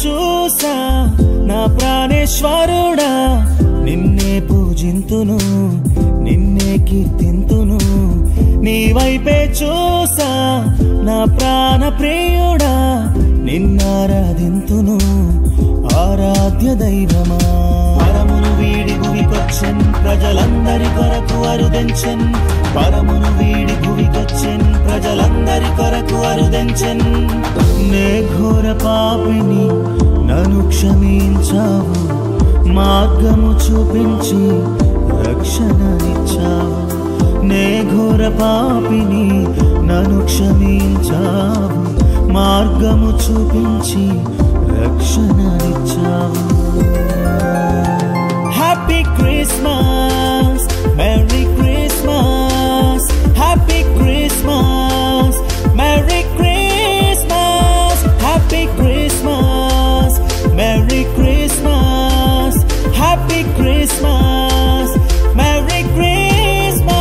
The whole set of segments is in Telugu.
చూసా నా ప్రాణేశ్వరుడా, నిన్నే పూజింతును, నిన్నే కీర్తింతును. నీ వైపే చూసా నా ప్రాణ ప్రియుడా, నిన్నారాధింతును ఆరాధ్య దైవమా. పరమును వీడి భువికొచ్చెన్, ప్రజలందరి కొరకు అరుదెంచెన్. పరమును వీడి భువికొచ్చెన్, ప్రజలందరి కొరకు అరుదెంచెన్. నే ఘోర పాపిని నన్ను క్షమించావు, మార్గము చూపించి రక్షణనిచ్చావు. నే ఘోర పాపిని నన్ను క్షమించావు, మార్గము చూపించి రక్షణనిచ్చావు. Happy Christmas, merry Christmas, happy Christmas, merry Christmas, happy Christmas, merry Christmas, happy Christmas, merry Christmas.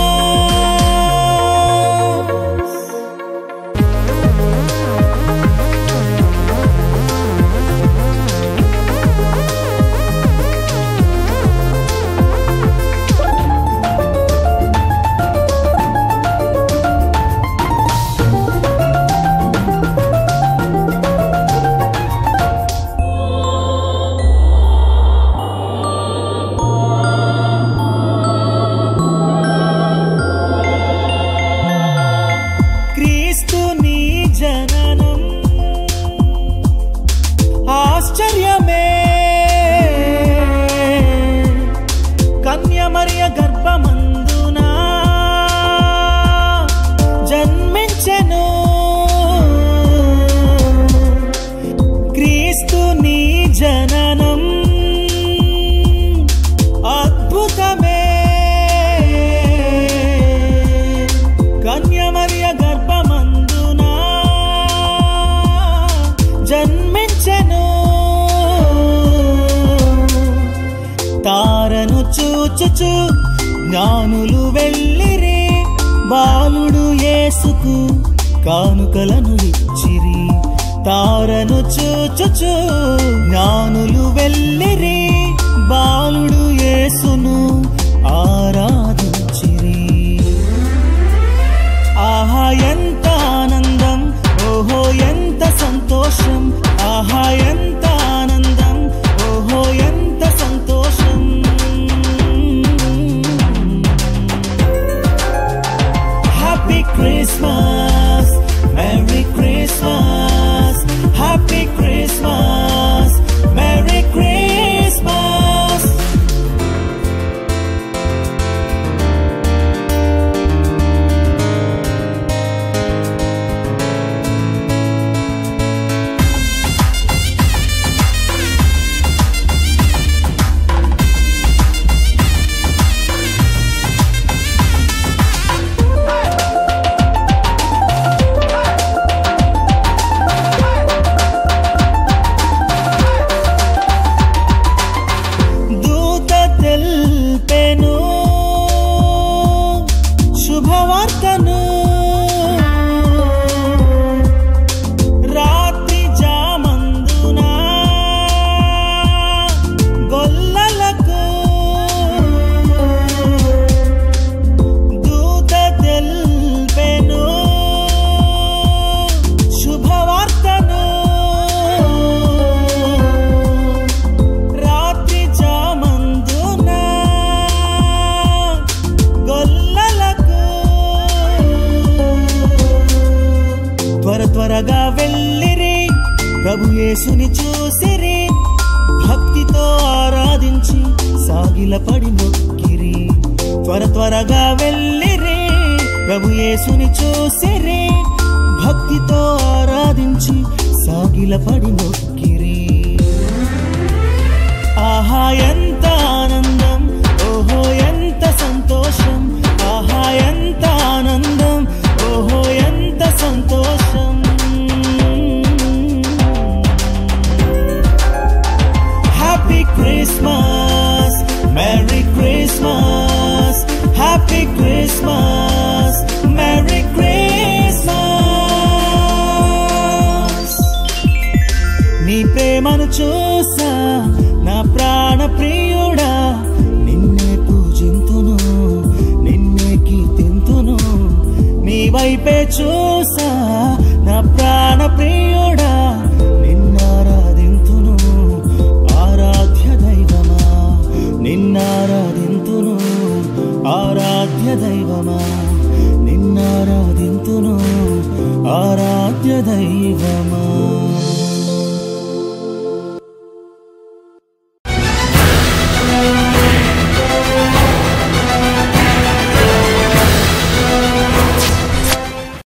ఆశ్చర్యమే కన్య మరియ గర్భమందున జన్మించెను. క్రీస్తు నీ జననం అద్భుతమే, కన్య మరియ గర్భమందున జన్మించెను. తారను చూచుచు జ్ఞానులు వెళ్ళిరి, బాలుడు యేసుకు కానుకలను ఇచ్చిరి. తారను చూచుచు జ్ఞానులు వెళ్ళిరి, బాలుడు యేసును ఆరాధించిరి. ఆహా ఎంత ఆనందం, ఓహో ఎంత సంతోషం, ఆహా ఎంత ఆనందం, ఓహో ఎంత సంతోషం. Happy Christmas, merry Christmas, happy Christmas, merry Christmas. శుభవార్తను రాత్రి జామందున గొల్లలకు దూత తెల్పెను. శుభవార్తను రాత్రి జామందున గొల్లలకు. త్వరగా వెళ్ళిరి, ప్రభు యేసుని చూసిరి, భక్తితో ఆరాధించి సాగిలపడి మొక్కిరి. త్వరగా వెళ్ళిరి, ప్రభు యేసుని చూసిరి, భక్తితో ఆరాధించి సాగిలపడి మొక్కిరి. ఆహా ఎంత ఆనందం, ఓహో ఎంత సంతోషం, ఆహా ఎంత ఆనందం, ఓహో ఎంత సంతోషం. Happy Christmas, merry Christmas, happy Christmas, merry Christmas. నీ ప్రేమను వైపే చూసా నా ప్రాణ ప్రియుడా నిన్నారాధింతును ఆరాధ్య దైవమా నిన్నారాధింతును ఆరాధ్య దైవమా నిన్నారాధింతును ఆరాధ్య దైవమా